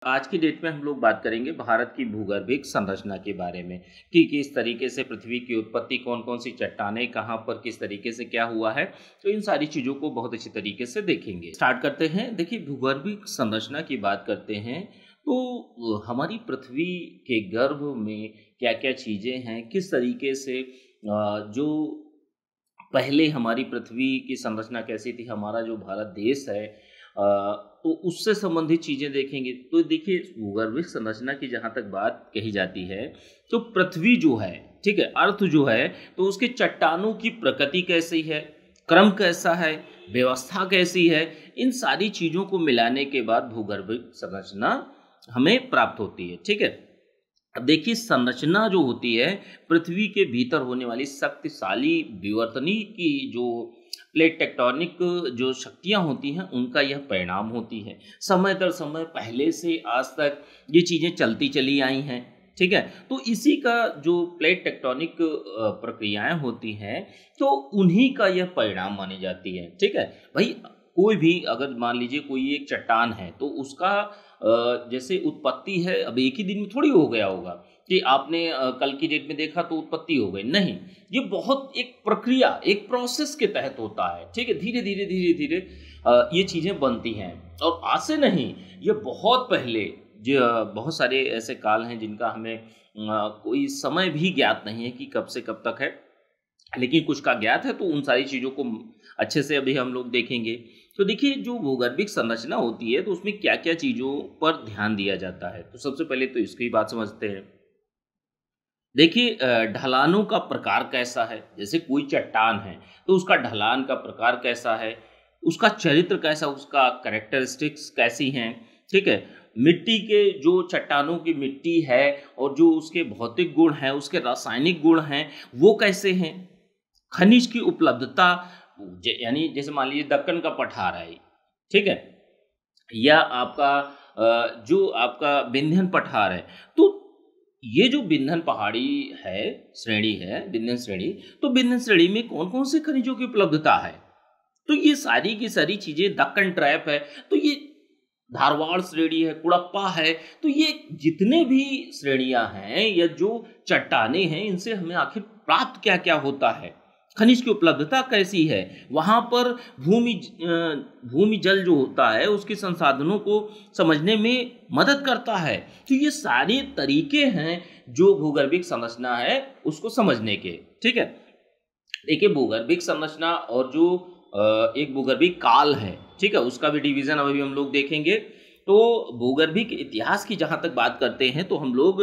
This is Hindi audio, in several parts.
आज की डेट में हम लोग बात करेंगे भारत की भूगर्भिक संरचना के बारे में कि किस तरीके से पृथ्वी की उत्पत्ति, कौन कौन सी चट्टानें कहाँ पर किस तरीके से क्या हुआ है। तो इन सारी चीज़ों को बहुत अच्छी तरीके से देखेंगे। स्टार्ट करते हैं। देखिए, भूगर्भिक संरचना की बात करते हैं तो हमारी पृथ्वी के गर्भ में क्या क्या चीज़ें हैं, किस तरीके से जो पहले हमारी पृथ्वी की संरचना कैसी थी, हमारा जो भारत देश है तो उससे संबंधित चीज़ें देखेंगे। तो देखिए, भूगर्भिक संरचना की जहाँ तक बात कही जाती है तो पृथ्वी जो है, ठीक है, अर्थ जो है, तो उसके चट्टानों की प्रकृति कैसी है, क्रम कैसा है, व्यवस्था कैसी है, इन सारी चीज़ों को मिलाने के बाद भूगर्भिक संरचना हमें प्राप्त होती है। ठीक है, अब देखिए, संरचना जो होती है पृथ्वी के भीतर होने वाली शक्तिशाली विवर्तनी की जो प्लेट टेक्टोनिक जो शक्तियां होती हैं उनका यह परिणाम होती है। समय दर समय पहले से आज तक ये चीज़ें चलती चली आई हैं। ठीक है, तो इसी का जो प्लेट टेक्टोनिक प्रक्रियाएं होती हैं तो उन्हीं का यह परिणाम मानी जाती है। ठीक है भाई, कोई भी अगर मान लीजिए कोई एक चट्टान है तो उसका जैसे उत्पत्ति है, अब एक ही दिन में थोड़ी हो गया होगा कि आपने कल की डेट में देखा तो उत्पत्ति हो गई, नहीं। ये बहुत एक प्रक्रिया, एक प्रोसेस के तहत होता है। ठीक है, धीरे धीरे धीरे धीरे ये चीज़ें बनती हैं और आज से नहीं, ये बहुत पहले जो बहुत सारे ऐसे काल हैं जिनका हमें कोई समय भी ज्ञात नहीं है कि कब से कब तक है, लेकिन कुछ का ज्ञात है। तो उन सारी चीज़ों को अच्छे से अभी हम लोग देखेंगे। तो देखिए, जो भूगर्भिक संरचना होती है तो उसमें क्या क्या चीज़ों पर ध्यान दिया जाता है, तो सबसे पहले तो इसकी बात समझते हैं। देखिए, ढलानों का प्रकार कैसा है, जैसे कोई चट्टान है तो उसका ढलान का प्रकार कैसा है, उसका चरित्र कैसा, उसका कैरेक्टरिस्टिक्स कैसी हैं। ठीक है, मिट्टी के जो चट्टानों की मिट्टी है और जो उसके भौतिक गुण हैं, उसके रासायनिक गुण हैं, वो कैसे हैं। खनिज की उपलब्धता, यानी जैसे मान लीजिए दक्कन का पठार है, ठीक है, या आपका जो आपका विंध्यन पठार है, तो ये जो विंध्यन पहाड़ी है, श्रेणी है विंध्यन श्रेणी, तो विंध्यन श्रेणी में कौन कौन से खनिजों की उपलब्धता है, तो ये सारी की सारी चीजें, दक्कन ट्रैप है तो ये धारवाड़ श्रेणी है, कुड़प्पा है, तो ये जितने भी श्रेणियां हैं या जो चट्टानें हैं, इनसे हमें आखिर प्राप्त क्या क्या होता है, खनिज की उपलब्धता कैसी है, वहाँ पर भूमि जल जो होता है उसके संसाधनों को समझने में मदद करता है। तो ये सारे तरीके हैं जो भूगर्भिक संरचना है उसको समझने के। ठीक है, देखिए, भूगर्भिक संरचना और जो एक भूगर्भिक काल है, ठीक है, उसका भी डिवीजन अभी हम लोग देखेंगे। तो भूगर्भिक इतिहास की जहाँ तक बात करते हैं तो हम लोग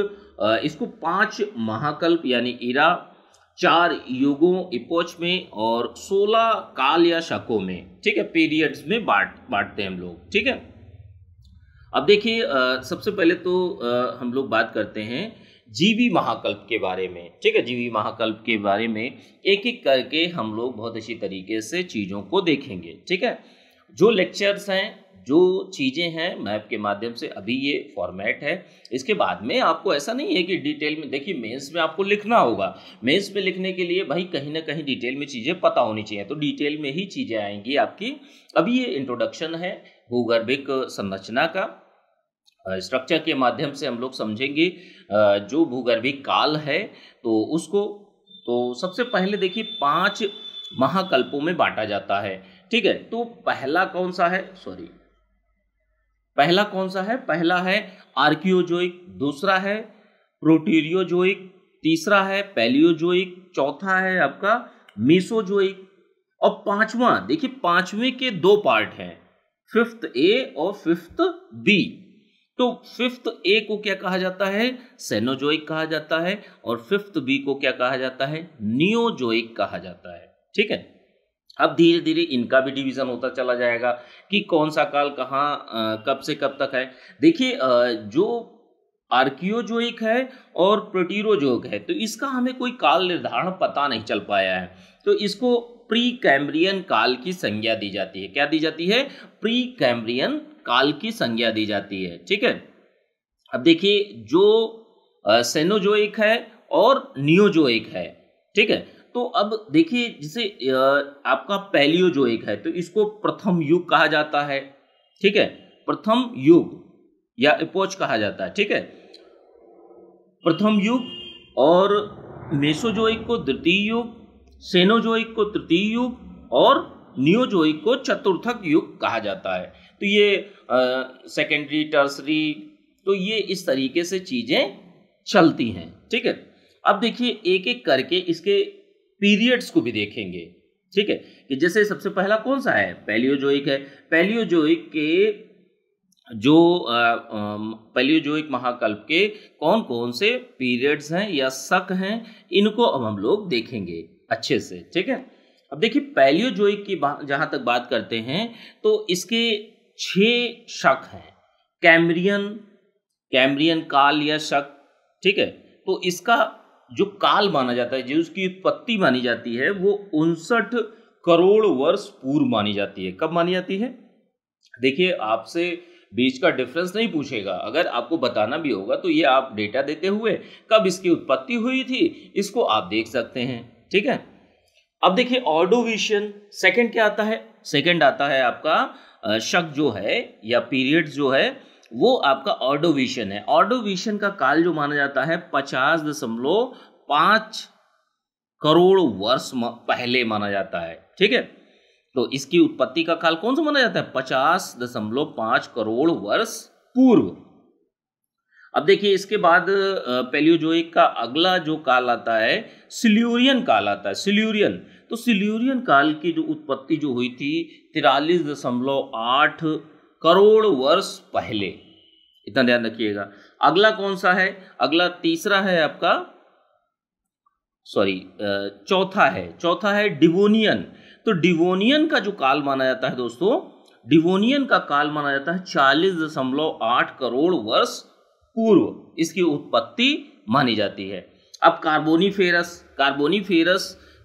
इसको 5 महाकल्प यानी इरा, 4 युगों इपोच में और 16 काल या शकों में, ठीक है, पीरियड्स में बांटते हैं हम लोग। ठीक है, अब देखिए, सबसे पहले तो हम लोग बात करते हैं जीवी महाकल्प के बारे में। ठीक है, जीवी महाकल्प के बारे में एक एक करके हम लोग बहुत अच्छी तरीके से चीज़ों को देखेंगे। ठीक है, जो लेक्चर्स हैं, जो चीज़ें हैं, मैप के माध्यम से अभी ये फॉर्मेट है। इसके बाद में आपको ऐसा नहीं है कि डिटेल में, देखिए मेंस में आपको लिखना होगा, मेंस में लिखने के लिए भाई कहीं ना कहीं डिटेल में चीज़ें पता होनी चाहिए, तो डिटेल में ही चीज़ें आएंगी आपकी। अभी ये इंट्रोडक्शन है भूगर्भिक संरचना का, स्ट्रक्चर के माध्यम से हम लोग समझेंगे जो भूगर्भिक काल है तो उसको। तो सबसे पहले देखिए, 5 महाकल्पों में बांटा जाता है। ठीक है, तो पहला कौन सा है, पहला है आर्कियोजोइक, दूसरा है प्रोटीरियोजोइक, तीसरा है पैलियोजोइक, चौथा है आपका मेसोजोइक, और पांचवा, देखिए पांचवें के 2 पार्ट हैं, 5th ए और 5th बी। तो 5th ए को क्या कहा जाता है, सेनोजोइक कहा जाता है, और 5th बी को क्या कहा जाता है, नियोजोइक कहा जाता है। ठीक है, अब धीरे धीरे इनका भी डिवीजन होता चला जाएगा कि कौन सा काल कहाँ कब से कब तक है। देखिए, जो आर्कियोजोइक है और प्रोटीरोजोइक है तो इसका हमें कोई काल निर्धारण पता नहीं चल पाया है, तो इसको प्री कैम्ब्रियन काल की संज्ञा दी जाती है। क्या दी जाती है, प्री कैम्ब्रियन काल की संज्ञा दी जाती है। ठीक है, अब देखिए, जो सेनोजोइक है और नियोजोइक है, ठीक है, तो अब देखिए, जैसे आपका पैलियोजोइक है तो इसको प्रथम युग कहा जाता है। ठीक है, प्रथम युग या एपोच कहा जाता है, ठीक है। प्रथम युग और मेसोजोइक को द्वितीय युग, सेनोजोइक को तृतीय युग और नियोजोइक को चतुर्थक युग कहा जाता है। तो ये सेकेंडरी, टर्सरी, तो ये इस तरीके से चीजें चलती हैं, ठीक है। अब देखिए एक एक करके इसके पीरियड्स को भी देखेंगे, ठीक है, कि जैसे सबसे पहला कौन सा है, पैलियोजोइक है। पैलियोजोइक के जो पैलियोजोइक महाकल्प के कौन कौन से पीरियड्स हैं या शक हैं, इनको अब हम लोग देखेंगे अच्छे से, ठीक है। अब देखिए पैलियोजोइक की जहां तक बात करते हैं तो इसके 6 शक हैं। कैम्ब्रियन काल या शक, ठीक है। तो इसका जो काल माना जाता है, जो उसकी उत्पत्ति मानी जाती है, वो 59 करोड़ वर्ष पूर्व मानी जाती है। कब मानी जाती है? देखिए आपसे बीच का डिफरेंस नहीं पूछेगा, अगर आपको बताना भी होगा तो ये आप डेटा देते हुए कब इसकी उत्पत्ति हुई थी इसको आप देख सकते हैं, ठीक है। अब देखिए ऑर्डोविशियन सेकंड क्या आता है? सेकंड आता है आपका शक जो है या पीरियड जो है वो आपका ऑर्डोविशियन है। ऑर्डोविशियन का काल जो माना जाता है 50.5 करोड़ वर्ष पहले माना जाता है, ठीक है। तो इसकी उत्पत्ति का काल कौन सा माना जाता है? 50.5 करोड़ वर्ष पूर्व। अब देखिए इसके बाद पैलियोजोइक का अगला जो काल आता है सिल्यूरियन काल आता है। सिल्यूरियन, तो सिल्यूरियन काल की जो उत्पत्ति जो हुई थी 43.8 करोड़ वर्ष पहले, इतना ध्यान रखिएगा। अगला कौन सा है? अगला तीसरा है आपका, चौथा है डिवोनियन। तो डिवोनियन का जो काल माना जाता है दोस्तों, डिवोनियन का काल माना जाता है 40.8 करोड़ वर्ष पूर्व इसकी उत्पत्ति मानी जाती है। अब कार्बोनीफेरस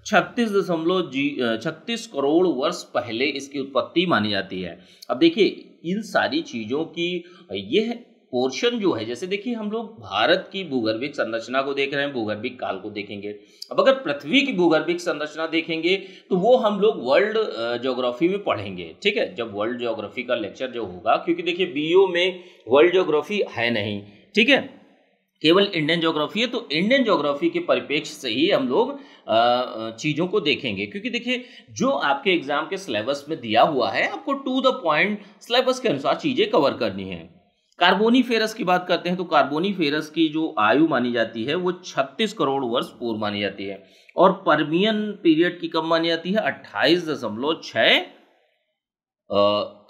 36 करोड़ वर्ष पहले इसकी उत्पत्ति मानी जाती है। अब देखिए इन सारी चीजों की यह पोर्शन जो है, जैसे देखिए हम लोग भारत की भूगर्भिक संरचना को देख रहे हैं, भूगर्भिक काल को देखेंगे। अब अगर पृथ्वी की भूगर्भिक संरचना देखेंगे तो वो हम लोग वर्ल्ड ज्योग्राफी में पढ़ेंगे, ठीक है, जब वर्ल्ड ज्योग्राफी का लेक्चर जो होगा, क्योंकि देखिए बीओ में वर्ल्ड ज्योग्राफी है नहीं, ठीक है, केवल इंडियन ज्योग्राफी है। तो इंडियन ज्योग्राफी के परिप्रेक्ष्य से ही हम लोग चीज़ों को देखेंगे, क्योंकि देखिए जो आपके एग्जाम के सिलेबस में दिया हुआ है आपको टू द पॉइंट सिलेबस के अनुसार चीज़ें कवर करनी है। कार्बोनीफेरस की बात करते हैं तो कार्बोनीफेरस की जो आयु मानी जाती है वो 36 करोड़ वर्ष पूर्व मानी जाती है। और पर्मियन पीरियड की कब मानी जाती है? 28.6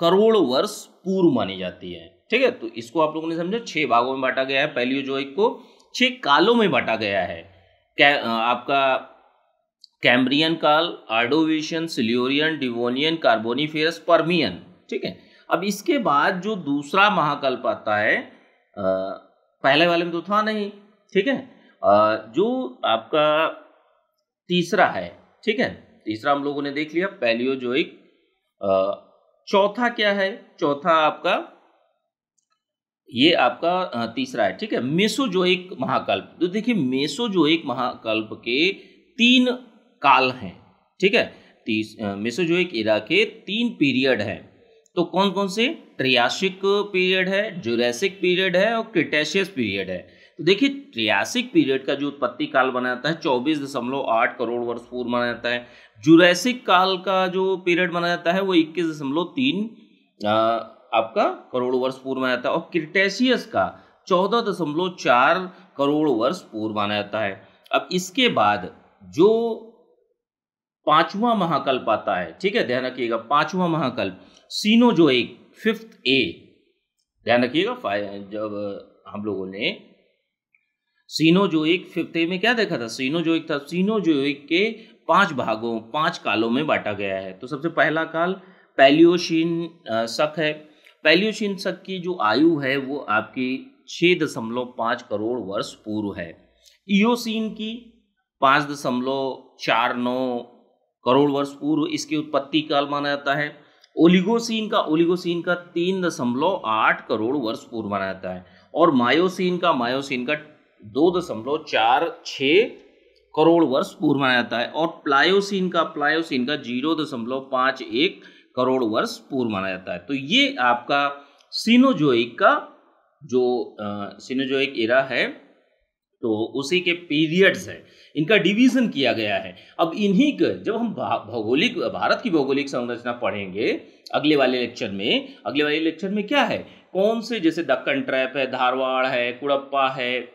करोड़ वर्ष पूर्व मानी जाती है, ठीक है। तो इसको आप लोगों ने समझा, 6 भागों में बांटा गया है। पैलियोजोइक को 6 कालों में बांटा गया है। आपका कैम्ब्रियन काल, Ordovician, Silurian, Devonian, Carboniferous, Permian, ठीक है। अब इसके बाद जो दूसरा महाकल्प आता है, पहले वाले में तो था नहीं, ठीक है, जो आपका तीसरा है, ठीक है, तीसरा हम लोगों ने देख लिया पैलियोजोइक। चौथा क्या है? चौथा आपका ये आपका तीसरा है, ठीक है, मेसोजोइक महाकल्प। तो देखिए मेसोजोइक महाकल्प के 3 काल हैं, ठीक है। मेसोजोइक एरा के 3 पीरियड हैं। तो कौन कौन से? ट्रियासिक पीरियड है, जुरैसिक पीरियड है और क्रिटेशियस पीरियड है। तो देखिए ट्रियासिक पीरियड का जो उत्पत्ति काल माना जाता है 24.8 करोड़ वर्ष पूर्व माना जाता है। जुरैसिक काल का जो पीरियड माना जाता है वो 21.3 आपका करोड़ वर्ष पूर्व माना जाता है। और क्रिटेशियस का 14.4 करोड़ वर्ष पूर्व माना जाता है। अब इसके बाद जो 5वां महाकल्प आता है, ठीक है, ध्यान रखिएगा, 5वां महाकल्प सीनोजोइक 5th ए, ध्यान रखिएगा। जब हम लोगों ने सीनोजोइक 5th ए में क्या देखा था? सीनोजोइक था। सीनोजोइक के 5 भागों, 5 कालों में बांटा गया है। तो सबसे पहला काल पैलियोशीन शक है। पैलियोशीन शक की जो आयु है वो आपकी 6.5 करोड़ वर्ष पूर्व है। इयोसीन की 5.49 करोड़ वर्ष पूर्व इसकी उत्पत्ति काल माना जाता है। ओलिगोसीन का 3.8 करोड़ वर्ष पूर्व माना जाता है। और मायोसीन का 2.46 करोड़ वर्ष पूर्व माना जाता है। और प्लायोसीन का 0.51 करोड़ वर्ष पूर्व माना जाता है। तो ये आपका सीनोजोइक का जो सिनोजोइक एरा है, तो उसी के पीरियड्स हैं, इनका डिवीजन किया गया है। अब इन्हीं का जब हम भौगोलिक भारत की भौगोलिक संरचना पढ़ेंगे अगले वाले लेक्चर में क्या है, कौन से, जैसे दक्कन ट्रैप है, धारवाड़ है, कुड़प्पा है,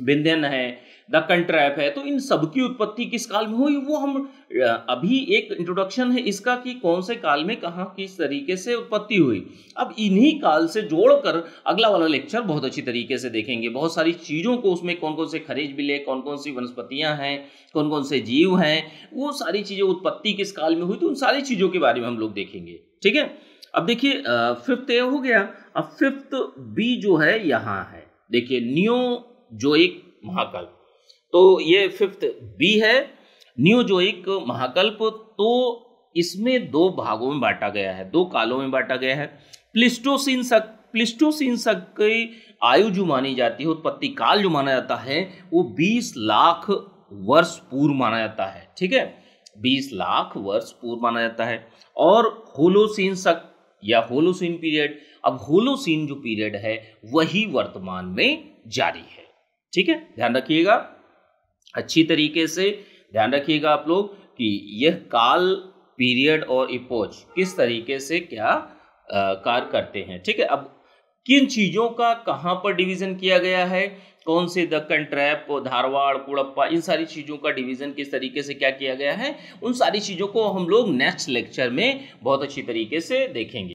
विंध्यन है, दक्कन ट्रैप है, तो इन सब की उत्पत्ति किस काल में हुई वो हम अभी एक इंट्रोडक्शन है इसका कि कौन से काल में कहाँ किस तरीके से उत्पत्ति हुई। अब इन्हीं काल से जोड़कर अगला वाला लेक्चर बहुत अच्छी तरीके से देखेंगे, बहुत सारी चीज़ों को, उसमें कौन कौन से खनिज मिले, कौन कौन सी वनस्पतियाँ हैं, कौन कौन से जीव हैं, वो सारी चीज़ें, उत्पत्ति किस काल में हुई, तो उन सारी चीज़ों के बारे में हम लोग देखेंगे। ठीक है, अब देखिए फिफ्थ ए हो गया। अब फिफ्थ बी जो है यहाँ है, देखिए नियोजोइक महाकल्प, तो ये फिफ्थ बी है, नियोजोइक महाकल्प। तो इसमें दो भागों में बांटा गया है, दो कालों में बांटा गया है। प्लिस्टोसीन की आयु जो मानी जाती है, उत्पत्ति काल जो माना जाता है, वो 20 लाख वर्ष पूर्व माना जाता है। ठीक है, 20 लाख वर्ष पूर्व माना जाता है। और होलोसीन शक या होलोसीन पीरियड, अब होलोसीन जो पीरियड है वही वर्तमान में जारी है। ठीक है, ध्यान रखिएगा, अच्छी तरीके से ध्यान रखिएगा आप लोग कि यह काल, पीरियड और इपोच किस तरीके से क्या कार्य करते हैं। ठीक है, अब किन चीज़ों का कहाँ पर डिवीज़न किया गया है, कौन से दक्कन ट्रैप, धारवाड़, कुड़प्पा, इन सारी चीज़ों का डिवीज़न किस तरीके से क्या किया गया है, उन सारी चीज़ों को हम लोग नेक्स्ट लेक्चर में बहुत अच्छी तरीके से देखेंगे।